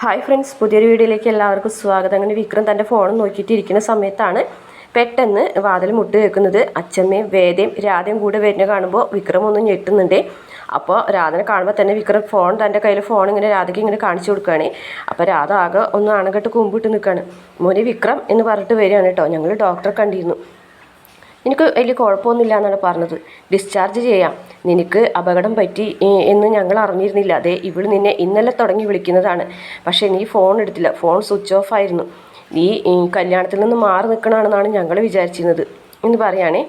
Hi friends, പുതിയൊരു വീഡിയോയിലേക്ക് എല്ലാവർക്കും സ്വാഗതം. അങ്ങനെ വിക്രം തൻ്റെ ഫോൺ നോക്കിയിട്ടിരിക്കുന്ന സമയത്താണ് പെട്ടെന്ന് വാതിൽ മുട്ട് കേൾക്കുന്നത്. അച്ഛമ്മയും വേദയും രാധയും കൂടെ വരുന്ന കാണുമ്പോൾ വിക്രം ഒന്ന് ഞെട്ടുന്നുണ്ട്. അപ്പോൾ രാധനെ കാണുമ്പോൾ തന്നെ വിക്രം തൻ്റെ കയ്യിൽ ഫോൺ ഇങ്ങനെ രാധയ്ക്ക് ഇങ്ങനെ കാണിച്ചു കൊടുക്കുകയാണ്. അപ്പോൾ രാധ ആകെ ഒന്ന് അണകെട്ട് കുമ്പിട്ട് നിൽക്കുകയാണ്. മോനെ വിക്രം എന്ന് പറഞ്ഞിട്ട് വരികയാണ് കേട്ടോ. ഞങ്ങൾ ഡോക്ടറെ കണ്ടിരുന്നു, എനിക്ക് വലിയ കുഴപ്പമൊന്നുമില്ല എന്നാണ് പറഞ്ഞത്. ഡിസ്ചാർജ് ചെയ്യാം, നിനക്ക് അപകടം പറ്റി എന്ന് ഞങ്ങൾ അറിഞ്ഞിരുന്നില്ല. അതെ, ഇവള് നിന്നെ ഇന്നലെ തുടങ്ങി വിളിക്കുന്നതാണ്. പക്ഷേ നീ ഫോൺ എടുത്തില്ല, ഫോൺ സ്വിച്ച് ഓഫ് ആയിരുന്നു. നീ കല്യാണത്തിൽ നിന്ന് മാറി നിൽക്കണമെന്നാണ് ഞങ്ങൾ വിചാരിച്ചിരുന്നത് എന്ന് പറയുകയാണേ.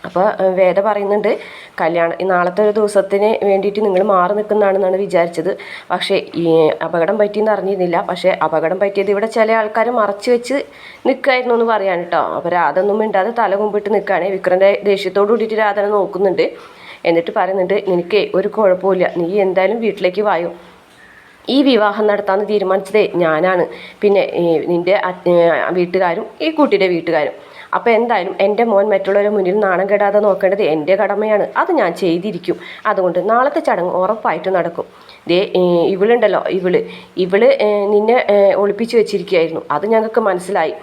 അപ്പോൾ വേദ പറയുന്നുണ്ട്, നാളത്തെ ഒരു ദിവസത്തിന് വേണ്ടിയിട്ട് നിങ്ങൾ മാറി നിൽക്കുന്നതാണെന്നാണ് വിചാരിച്ചത്. പക്ഷേ ഈ അപകടം പറ്റിയെന്ന് അറിഞ്ഞിരുന്നില്ല. പക്ഷേ അപകടം പറ്റിയത് ഇവിടെ ചില ആൾക്കാർ മറച്ചു വെച്ച് നിൽക്കായിരുന്നു എന്ന് പറയാൻ കേട്ടോ. അപ്പോൾ രാധൊന്നും മിണ്ടാതെ തല കുമ്പിട്ട് നിൽക്കുകയാണ്. വിക്രൻ്റെ ദേഷ്യത്തോടു കൂടിയിട്ട് രാധനെ നോക്കുന്നുണ്ട്. എന്നിട്ട് പറയുന്നുണ്ട്, നിനക്ക് ഒരു കുഴപ്പമില്ല, നീ എന്തായാലും വീട്ടിലേക്ക് വായോ. ഈ വിവാഹം നടത്താമെന്ന് തീരുമാനിച്ചതേ ഞാനാണ്, പിന്നെ നിൻ്റെ വീട്ടുകാരും ഈ കുട്ടിയുടെ വീട്ടുകാരും. അപ്പോൾ എന്തായാലും എൻ്റെ മോൻ മറ്റുള്ളവരുടെ മുന്നിൽ നാണം കെടാതെ നോക്കേണ്ടത് എൻ്റെ കടമയാണ്. അത് ഞാൻ ചെയ്തിരിക്കും. അതുകൊണ്ട് നാളത്തെ ചടങ്ങ് ഉറപ്പായിട്ട് നടക്കും. ഇവളുണ്ടല്ലോ, ഇവള് നിന്നെ ഒളിപ്പിച്ച് വെച്ചിരിക്കുകയായിരുന്നു. അത് ഞങ്ങൾക്ക് മനസ്സിലായി.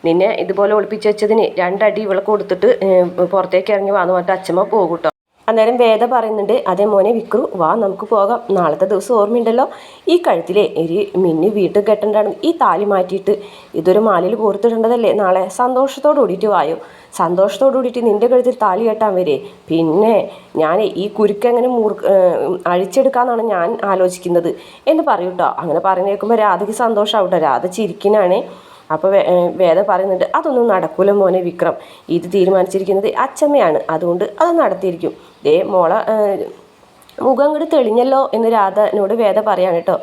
നിന്നെ ഇതുപോലെ ഒളിപ്പിച്ച് വെച്ചതിന് 2 അടി ഇവളെ കൊടുത്തിട്ട് പുറത്തേക്ക് ഇറങ്ങി വന്നു പറഞ്ഞിട്ട് അച്ഛമ്മ പോകും. അന്നേരം വേദ പറയുന്നുണ്ട്, അതേ മോനെ വിക്രു, വാ നമുക്ക് പോകാം. നാളത്തെ ദിവസം ഓർമ്മയുണ്ടല്ലോ, ഈ കഴുത്തിലെ ഒരു മിന്നി വീട്ടിൽ കെട്ടേണ്ടതാണ്. ഈ താലി മാറ്റിയിട്ട് ഇതൊരു മാലയിൽ കോർത്തിടേണ്ടതല്ലേ. നാളെ സന്തോഷത്തോടു കൂടിയിട്ട് വായോ. സന്തോഷത്തോടു കൂടിയിട്ട് നിൻ്റെ കഴുത്തിൽ താലി കെട്ടാൻ വരെ. പിന്നെ ഞാൻ ഈ കുരുക്കെങ്ങനെ അഴിച്ചെടുക്കാമെന്നാണ് ഞാൻ ആലോചിക്കുന്നത് എന്ന് പറയൂട്ടോ. അങ്ങനെ പറഞ്ഞു കേൾക്കുമ്പോൾ രാധയ്ക്ക് സന്തോഷമാവട്ടോ. രാധ ചിരിക്കിനാണ്. അപ്പോൾ വേദ പറയുന്നുണ്ട്, അതൊന്നും നടക്കൂല മോനെ വിക്രം, ഇത് തീരുമാനിച്ചിരിക്കുന്നത് അച്ഛമ്മയാണ്, അതുകൊണ്ട് അത് നടത്തിയിരിക്കും. മോളെ മുഖം അങ്ങോട്ട് തെളിഞ്ഞല്ലോ എന്ന് രാധനോട് വേദ പറയാണ് കേട്ടോ.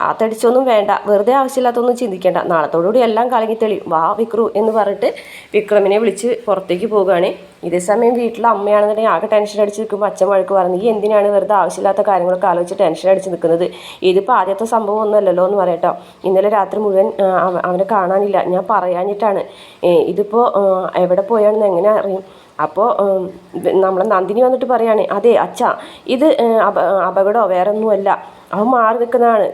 ആ തെളിച്ചൊന്നും വേണ്ട, വെറുതെ ആവശ്യമില്ലാത്തൊന്നും ചിന്തിക്കേണ്ട, നാളത്തോടുകൂടി എല്ലാം കലങ്ങി തെളിയും, വാ വിക്രു എന്ന് പറഞ്ഞിട്ട് വിക്രമിനെ വിളിച്ച് പുറത്തേക്ക് പോവുകയാണ്. ഇതേ സമയം വീട്ടിലെ അമ്മയാണെന്നുണ്ടെങ്കിൽ ആകെ ടെൻഷൻ അടിച്ച് നിൽക്കുമ്പോൾ അച്ഛൻ വഴക്ക് പറഞ്ഞു, ഈ എന്തിനാണ് വെറുതെ ആവശ്യമില്ലാത്ത കാര്യങ്ങളൊക്കെ ആലോചിച്ച് ടെൻഷൻ അടിച്ച് നിൽക്കുന്നത്, ഇതിപ്പോൾ ആദ്യത്തെ സംഭവം ഒന്നുമല്ലല്ലോ എന്ന് പറയട്ടോ. ഇന്നലെ രാത്രി മുഴുവൻ അവനെ കാണാനില്ല, ഞാൻ പറയാഞ്ഞിട്ടാണ്. ഇതിപ്പോൾ എവിടെ പോയാണെന്ന് എങ്ങനെ അറിയും. അപ്പോൾ നമ്മളെ നന്ദിനി വന്നിട്ട് പറയുകയാണ്, അതെ അച്ഛാ, ഇത് അപകടമോ വേറെ ഒന്നുമല്ല, അവൻ മാറി നിൽക്കുന്നതാണ്.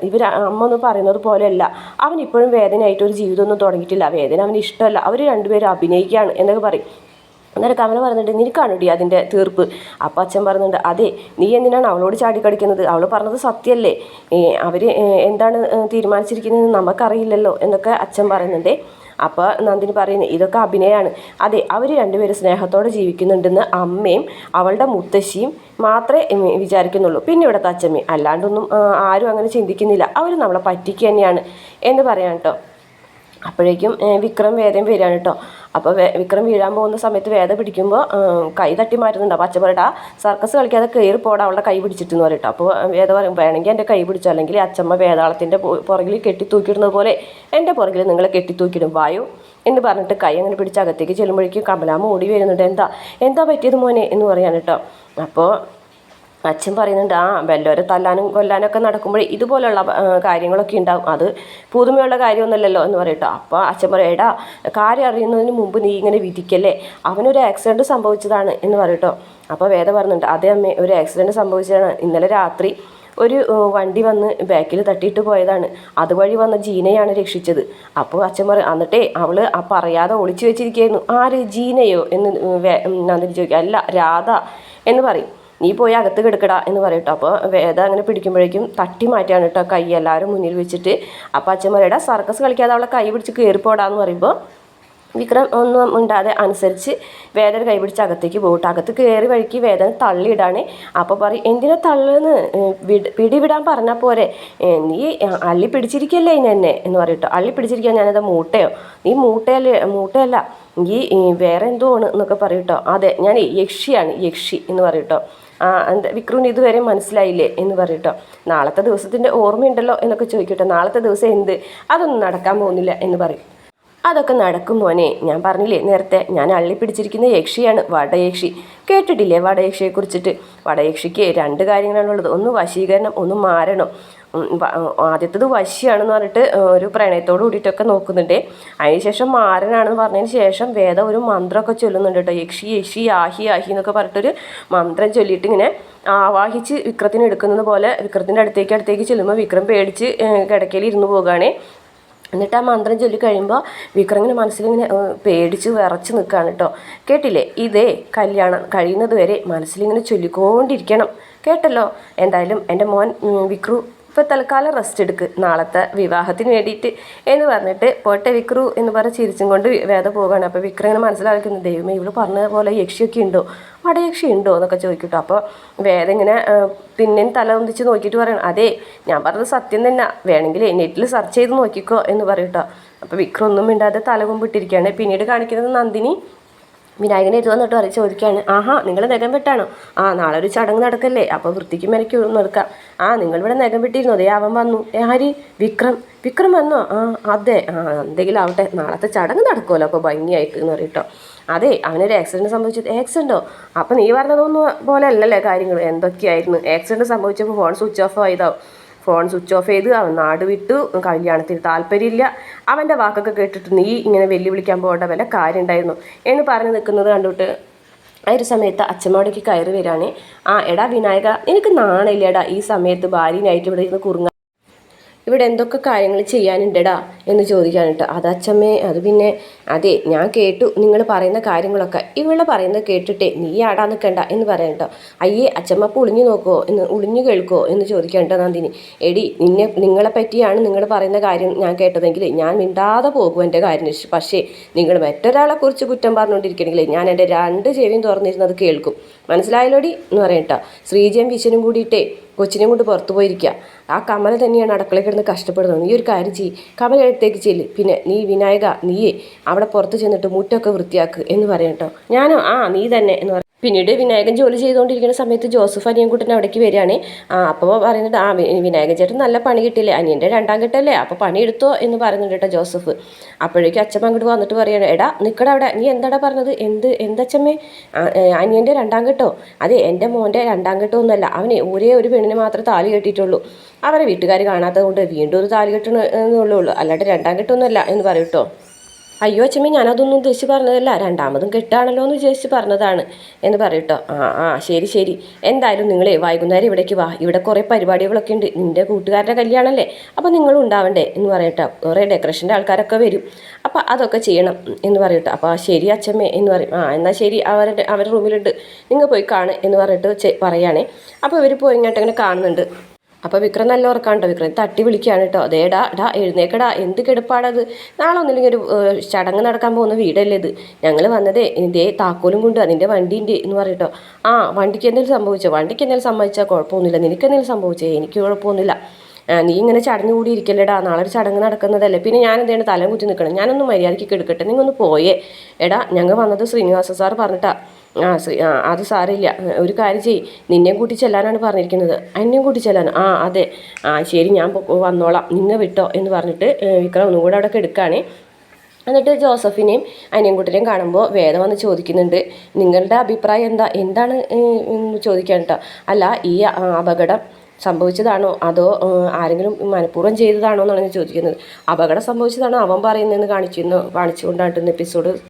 അമ്മ ഒന്നും പറയുന്നത് പോലെയല്ല. അവൻ ഇപ്പോഴും വേദനയായിട്ടൊരു ജീവിതമൊന്നും തുടങ്ങിയിട്ടില്ല, വേദന അവന് ഇഷ്ടമല്ല, അവർ രണ്ടുപേരും അഭിനയിക്കുകയാണ് എന്നൊക്കെ പറയും. അന്നേരം കമല പറയുന്നുണ്ട്, നിനക്കാണോടി അതിൻ്റെ തീർപ്പ്. അപ്പം അച്ഛൻ പറയുന്നുണ്ട്, അതെ, നീ എന്തിനാണ് അവളോട് ചാടിക്കടിക്കുന്നത്, അവൾ പറഞ്ഞത് സത്യമല്ലേ, അവർ എന്താണ് തീരുമാനിച്ചിരിക്കുന്നത് നമുക്കറിയില്ലല്ലോ എന്നൊക്കെ അച്ഛൻ പറയുന്നുണ്ട്. അപ്പോൾ നന്ദിനി പറയുന്നത്, ഇതൊക്കെ അഭിനയമാണ്. അതെ, അവർ രണ്ടുപേരും സ്നേഹത്തോടെ ജീവിക്കുന്നുണ്ടെന്ന് അമ്മയും അവളുടെ മുത്തശ്ശിയും മാത്രമേ വിചാരിക്കുന്നുള്ളൂ, പിന്നെ ഇവിടുത്തെ അച്ഛമ്മയും. അല്ലാണ്ടൊന്നും ആരും അങ്ങനെ ചിന്തിക്കുന്നില്ല, അവർ നമ്മളെ പറ്റിക്കുക തന്നെയാണ് എന്ന് പറയാം കേട്ടോ. അപ്പോഴേക്കും വിക്രം വേദം വരികയാണ് കേട്ടോ. അപ്പോൾ വിക്രം വീഴാൻ പോകുന്ന സമയത്ത് വേദ പിടിക്കുമ്പോൾ കൈ തട്ടി മാറ്റുന്നുണ്ട്. അപ്പോൾ അച്ഛൻ പറയട്ടാ, സർക്കസ് കളിക്കാതെ കയറി പോടാ അവളുടെ കൈ പിടിച്ചിട്ടെന്ന് പറയട്ടോ. അപ്പോൾ വേദ പറയും, വേണമെങ്കിൽ എൻ്റെ കൈ പിടിച്ചോ, അല്ലെങ്കിൽ അച്ഛമ്മ വേതാളത്തിൻ്റെ പുറകിൽ കെട്ടിത്തൂക്കിയിടുന്നത് പോലെ എൻ്റെ പുറകിൽ നിങ്ങളെ കെട്ടിത്തൂക്കിയിടും, വായു എന്ന് പറഞ്ഞിട്ട് കൈ അങ്ങനെ പിടിച്ച് അകത്തേക്ക് ചെല്ലുമ്പോഴേക്കും കമലാമ്മ ഓടി വരുന്നുണ്ട്. എന്താ പറ്റിയത് മോനെ എന്ന് പറയാൻ കേട്ടോ. അപ്പോൾ അച്ഛൻ പറയുന്നുണ്ട്, വല്ലവരെ തല്ലാനും കൊല്ലാനൊക്കെ നടക്കുമ്പോഴേ ഇതുപോലുള്ള കാര്യങ്ങളൊക്കെ ഉണ്ടാവും, അത് പുതുമയുള്ള കാര്യമൊന്നുമല്ലല്ലോ എന്ന് പറയട്ടോ. അപ്പോൾ അച്ഛൻ പറയും, എടാ, കാര്യം അറിയുന്നതിന് മുമ്പ് നീ ഇങ്ങനെ വിധിക്കല്ലേ, അവനൊരു ആക്സിഡൻറ്റ് സംഭവിച്ചതാണ് എന്ന് പറയട്ടോ. അപ്പോൾ വേദ പറയുന്നുണ്ട്, അതേ അമ്മേ, ഒരു ആക്സിഡൻറ്റ് സംഭവിച്ചതാണ്. ഇന്നലെ രാത്രി ഒരു വണ്ടി വന്ന് ബാക്കിൽ തട്ടിയിട്ട് പോയതാണ്, അതുവഴി വന്ന ജീനയാണ് രക്ഷിച്ചത്. അപ്പോൾ അച്ഛൻ പറയും, എന്നിട്ടേ അവൾ പറയാതെ ഒളിച്ചു വെച്ചിരിക്കുകയായിരുന്നു. ആര്, ജീനയോ എന്ന് നന്ദിനി ചോദിക്കുക. അല്ല, രാധ എന്ന് പറയും. നീ പോയി അകത്ത് കിടക്കടാ എന്ന് പറയട്ടോ. അപ്പോൾ വേദ അങ്ങനെ പിടിക്കുമ്പോഴേക്കും തട്ടി മാറ്റിയാണ് കേട്ടോ കൈ എല്ലാവരും മുന്നിൽ വെച്ചിട്ട്. അപ്പോൾ അച്ഛൻ പറയടാ, സർക്കസ് കളിക്കാതെ അവളെ കൈ പിടിച്ച് കയറിപ്പോടാന്ന് പറയുമ്പോൾ വിക്രം ഒന്നും ഉണ്ടാതെ അനുസരിച്ച് വേദന കൈ പിടിച്ച് അകത്തേക്ക് പോകട്ടെ. അകത്ത് കയറി വഴിക്ക് വേദന തള്ളിയിടാണ്. അപ്പോൾ പറയും, എന്തിനാ തള്ളുന്ന്, പിടിവിടാൻ പറഞ്ഞാൽ പോരെ, നീ അള്ളി പിടിച്ചിരിക്കല്ലേ എന്നെ എന്ന് പറയട്ടോ. അള്ളി പിടിച്ചിരിക്കാൻ ഞാനത് മൂട്ടയോ, നീ മൂട്ടയല്ല, ഈ വേറെ എന്തോ ആണ് എന്നൊക്കെ പറയട്ടോ. അതെ, ഞാൻ യക്ഷി എന്ന് പറയട്ടോ. എന്താ വിക്രുവിന് ഇതുവരെ മനസ്സിലായില്ലേ എന്ന് പറയട്ടോ. നാളത്തെ ദിവസത്തിൻ്റെ ഓർമ്മയുണ്ടല്ലോ എന്നൊക്കെ ചോദിക്കട്ടോ. നാളത്തെ ദിവസം എന്ത്, അതൊന്നും നടക്കാൻ പോകുന്നില്ല എന്ന് പറയും. അതൊക്കെ നടക്കും മോനെ, ഞാൻ പറഞ്ഞില്ലേ നേരത്തെ, ഞാൻ അള്ളി പിടിച്ചിരിക്കുന്ന യക്ഷിയാണ്, വടയക്ഷി. കേട്ടിട്ടില്ലേ വടയക്ഷിയെ കുറിച്ചിട്ട്? വടയക്ഷിക്ക് 2 കാര്യങ്ങളാണുള്ളത്, ഒന്ന് വശീകരണം, ഒന്ന് മാരണം. ആദ്യത്തേത് വശ്യാണെന്ന് പറഞ്ഞിട്ട് ഒരു പ്രണയത്തോട് കൂടിയിട്ടൊക്കെ നോക്കുന്നുണ്ട്. അതിനുശേഷം മാരനാണെന്ന് പറഞ്ഞതിന് ശേഷം വേദ ഒരു മന്ത്രമൊക്കെ ചൊല്ലുന്നുണ്ട് കേട്ടോ. യക്ഷി യക്ഷി ആഹി ആഹി എന്നൊക്കെ പറഞ്ഞിട്ടൊരു മന്ത്രം ചൊല്ലിയിട്ട് ഇങ്ങനെ ആവാഹിച്ച് വിക്രത്തിന് എടുക്കുന്നത് പോലെ വിക്രത്തിൻ്റെ അടുത്തേക്ക് ചെല്ലുമ്പോൾ വിക്രം പേടിച്ച് കിടക്കയിൽ ഇരുന്ന് പോകുകയാണ്. എന്നിട്ട് ആ മന്ത്രം ചൊല്ലി കഴിയുമ്പോൾ വിക്രം ഇങ്ങനെ മനസ്സിലിങ്ങനെ പേടിച്ച് വിറച്ച് നിൽക്കുകയാണ് കേട്ടോ. കേട്ടില്ലേ, ഇതേ കല്യാണം കഴിയുന്നത് വരെ മനസ്സിലിങ്ങനെ ചൊല്ലിക്കൊണ്ടിരിക്കണം, കേട്ടല്ലോ. എന്തായാലും എൻ്റെ മോൻ വിക്രു ഇപ്പോൾ തൽക്കാലം റെസ്റ്റ് എടുക്ക്, നാളത്തെ വിവാഹത്തിന് വേണ്ടിയിട്ട് എന്ന് പറഞ്ഞിട്ട് പോട്ടെ വിക്രു എന്ന് പറഞ്ഞ് ചിരിച്ചും കൊണ്ട് വേദ പോവുകയാണ്. അപ്പോൾ വിക്രം ഇങ്ങനെ മനസ്സിലാക്കുന്നു, ദൈവമേ ഇവള് പറഞ്ഞ പോലെ യക്ഷിയൊക്കെ ഉണ്ടോ, വടയക്ഷി ഉണ്ടോ എന്നൊക്കെ ചോദിക്കട്ടോ. അപ്പോൾ വേദ ഇങ്ങനെ പിന്നെയും തല ഒന്നിച്ച് നോക്കിയിട്ട് പറയണം, അതെ ഞാൻ പറഞ്ഞത് സത്യം തന്നെ, വേണമെങ്കിൽ നെറ്റിൽ സെർച്ച് ചെയ്ത് നോക്കിക്കോ എന്ന് പറയട്ടോ. അപ്പോൾ വിക്രം ഒന്നും മിണ്ടാതെ തല കൊമ്പിട്ടിരിക്കുകയാണ്. പിന്നീട് കാണിക്കുന്നത് നന്ദിനി വിനായകനെ എടുത്തു വന്നിട്ട് ചോദിക്കുകയാണ്, ആഹാ നിങ്ങൾ നഖം വെട്ടാണോ? ആ നാളെ ഒരു ചടങ്ങ് നടക്കല്ലേ, അപ്പോൾ വൃത്തിക്ക് മെനയ്ക്ക് നടക്കാം. ആ നിങ്ങളിവിടെ നഖം വെട്ടിയിരുന്നോ? അതേ അവൻ വന്നു. ആര്? വിക്രം വന്നോ? ആ അതെ, എന്തെങ്കിലും ആവട്ടെ, നാളത്തെ ചടങ്ങ് നടക്കുമല്ലോ അപ്പോൾ ഭംഗിയായിട്ട് എന്ന് പറയട്ടോ. അതെ അവനൊരു ആക്സിഡൻറ്റ് സംഭവിച്ചത്. ആക്സിഡൻറ്റോ? അപ്പം നീ പറഞ്ഞതൊന്നും പോലെ അല്ലല്ലേ കാര്യങ്ങൾ, എന്തൊക്കെയായിരുന്നു? ആക്സിഡൻറ്റ് സംഭവിച്ചപ്പോൾ ഫോൺ സ്വിച്ച് ഓഫ് ആയതാവും. ഫോൺ സ്വിച്ച് ഓഫ് ചെയ്ത് അവൻ നാട് വിട്ടു, കല്യാണത്തിന് താല്പര്യമില്ല, അവൻ്റെ വാക്കൊക്കെ കേട്ടിട്ട് നീ ഇങ്ങനെ വെല്ലുവിളിക്കാൻ പോകേണ്ട വല്ല കാര്യം ഉണ്ടായിരുന്നു എന്ന് പറഞ്ഞ് നിൽക്കുന്നത് കണ്ടിട്ട് ആ ഒരു സമയത്ത് അച്ഛമ്മയോടേക്ക് കയറി വരികയാണ്. ആ എടാ വിനായക, നിനക്ക് നാണയില്ലേടാ ഈ സമയത്ത് ഭാര്യനായിട്ട് ഇവിടെ ഇരുന്ന് കുറുങ്ങ, ഇവിടെ എന്തൊക്കെ കാര്യങ്ങൾ ചെയ്യാനുണ്ടടാ എന്ന് ചോദിക്കാനിട്ട്. അതച്ഛമ്മേ അത് പിന്നെ അതെ ഞാൻ കേട്ടു നിങ്ങൾ പറയുന്ന കാര്യങ്ങളൊക്കെ, ഇവളെ പറയുന്നത് കേട്ടിട്ടേ നീ ആടാൻ നിൽക്കണ്ട എന്ന് പറയട്ടോ. അയ്യേ അച്ഛമ്മ അപ്പോൾ ഒളിഞ്ഞു നോക്കുമോ എന്ന് ഒളിഞ്ഞു കേൾക്കുമോ എന്ന് ചോദിക്കണ്ട നന്ദിനി. എടി നിങ്ങളെ പറ്റിയാണ് നിങ്ങൾ പറയുന്ന കാര്യം ഞാൻ കേട്ടതെങ്കിൽ ഞാൻ മിണ്ടാതെ പോകും എൻ്റെ കാര്യം. പക്ഷേ നിങ്ങൾ മറ്റൊരാളെ കുറിച്ച് കുറ്റം പറഞ്ഞുകൊണ്ടിരിക്കണമെങ്കിൽ ഞാൻ എൻ്റെ 2 ചെവിയും തുറന്നിരുന്നത് കേൾക്കും, മനസ്സിലായല്ലോടി എന്ന് പറയട്ടോ. ശ്രീജയും വിശനും കൂടിയിട്ടേ കൊച്ചിനെ കൊണ്ട് പുറത്തു പോയിരിക്കുക. ആ കമല തന്നെയാണ് അടുക്കളയിൽ കിടന്ന് കഷ്ടപ്പെടുന്നത്. നീ ഒരു കാര്യം ചെയ്യ്, കമല അടുത്തേക്ക് ചെല്ല്, പിന്നെ നീ വിനായക നീയേ അവിടെ പുറത്ത് ചെന്നിട്ട് മുറ്റൊക്കെ വൃത്തിയാക്ക് എന്ന് പറയട്ടോ. ഞാനോ? ആ നീ തന്നെ എന്ന് പറയും. പിന്നീട് വിനായകൻ ജോലി ചെയ്തുകൊണ്ടിരിക്കുന്ന സമയത്ത് ജോസഫ് അനിയൻകുട്ടൻ അവിടേക്ക് വരികയാണ്. അപ്പോൾ പറയുന്നുണ്ട്, ആ വിനായകൻ ചേട്ടൻ നല്ല പണി കിട്ടില്ലേ, അനിയൻ്റെ 2ാം കെട്ടല്ലേ, അപ്പോൾ പണി എടുത്തോ എന്ന് പറയുന്നുണ്ട് കേട്ടോ ജോസഫ്. അപ്പോഴേക്കും അച്ഛമ്മ അങ്ങോട്ട് വന്നിട്ട് പറയുകയാണ്, എടാ നിൽക്കട അവിടെ, നീ എന്താടാ പറഞ്ഞത്? എന്തച്ഛമ്മേ? അനിയൻ്റെ 2ാം കെട്ടോ? അതെ എൻ്റെ മോൻ്റെ 2ാം കെട്ടോ ഒന്നുമല്ല, അവനെ ഒരേ ഒരു പെണ്ണിനെ മാത്രമേ താലി കെട്ടിയിട്ടുള്ളൂ, അവരെ വീട്ടുകാർ കാണാത്തത് കൊണ്ട് വീണ്ടും ഒരു താലി കെട്ടണമെന്നുള്ളൂ, അല്ലാണ്ട് 2ാം കെട്ടൊന്നുമല്ല എന്ന് പറയൂട്ടോ. അയ്യോ അച്ഛമ്മേ ഞാനതൊന്നും ഉദ്ദേശിച്ച് പറഞ്ഞതല്ല, 2ാമതും കെട്ടാണല്ലോ എന്ന് വിചാരിച്ച് പറഞ്ഞതാണ് എന്ന് പറയട്ടോ. ആ ശരി, എന്തായാലും നിങ്ങളെ വൈകുന്നേരം ഇവിടേക്ക് വാ, ഇവിടെ കുറേ പരിപാടികളൊക്കെ ഉണ്ട്, നിൻ്റെ കൂട്ടുകാരുടെ കല്യാണമല്ലേ, അപ്പോൾ നിങ്ങളും ഉണ്ടാവണ്ടേ എന്ന് പറയട്ടോ. കുറേ ഡെക്കറേഷൻ്റെ ആൾക്കാരൊക്കെ വരും, അപ്പോൾ അതൊക്കെ ചെയ്യണം എന്ന് പറയട്ടോ. അപ്പോൾ ശരി അച്ഛമ്മേ എന്ന് പറയും. എന്നാൽ ശരി, അവരുടെ റൂമിലുണ്ട്, നിങ്ങൾ പോയി കാണ് എന്ന് പറഞ്ഞിട്ട് പറയുകയാണേ. അപ്പോൾ ഇവർ പോയി ഇങ്ങോട്ട് ഇങ്ങനെ കാണുന്നുണ്ട്. അപ്പോൾ വിക്രം നല്ല ഉറക്കാണ്ടോ, വിക്രം തട്ടി വിളിക്കുകയാണ് കേട്ടോ. ഡാ എഴുന്നേക്കടാ, എന്ത് കിടപ്പാടത്, നാളെ ഒന്നില്ലെങ്കിൽ ഒരു ചടങ്ങ് നടക്കാൻ പോകുന്ന വീടല്ലേ ഇത്, ഞങ്ങൾ വന്നതേ ഇതേ താക്കോലും കൊണ്ട് അതിൻ്റെ വണ്ടീൻ്റെ എന്ന് പറയട്ടോ. വണ്ടിക്ക് എന്തെങ്കിലും സംഭവിച്ചോ? വണ്ടിക്ക് എന്തെങ്കിലും സംഭവിച്ചാൽ കുഴപ്പമൊന്നുമില്ല, നിനക്ക് എന്തെങ്കിലും സംഭവിച്ചോ? എനിക്ക് കുഴപ്പമൊന്നുമില്ല, നീ ഇങ്ങനെ ചടഞ്ഞു കൂടി ഇരിക്കല്ലേടാ, നാളെ ഒരു ചടങ്ങ് നടക്കുന്നതല്ലേ, പിന്നെ ഞാൻ എന്താണ് തലം കുത്തി നിൽക്കണം, ഞാനൊന്ന് മര്യാദയ്ക്ക് എടുക്കട്ടെ, നിങ്ങൊന്ന് പോയേ. എടാ ഞങ്ങൾ വന്നത് ശ്രീനിവാസ സാർ പറഞ്ഞിട്ടാ. അത് സാറില്ല, ഒരു കാര്യം ചെയ്യ്, നിന്നെയും കൂട്ടി ചെല്ലാനാണ് പറഞ്ഞിരിക്കുന്നത്. എന്നെയും കൂട്ടി ചെല്ലാൻ? അതെ, ശരി ഞാൻ വന്നോളാം, നിങ്ങൾ വിട്ടോ എന്ന് പറഞ്ഞിട്ട് വിക്രം ഒന്നും കൂടെ അവിടെ എടുക്കുകയാണ്. എന്നിട്ട് ജോസഫിനെയും അനിയൻകുട്ടനെയും കാണുമ്പോൾ വേദ വന്ന് ചോദിക്കുന്നുണ്ട്, നിങ്ങളുടെ അഭിപ്രായം എന്താണ് ചോദിക്കാൻ കേട്ടോ. അല്ല ഈ അപകടം സംഭവിച്ചതാണോ അതോ ആരെങ്കിലും മനഃപൂർവ്വം ചെയ്തതാണോ എന്നാണ് ഞാൻ ചോദിക്കുന്നത്. അപകടം സംഭവിച്ചതാണോ അവൻ പറയുന്നതെന്ന് കാണിച്ചുകൊണ്ടാണ് എപ്പിസോഡ്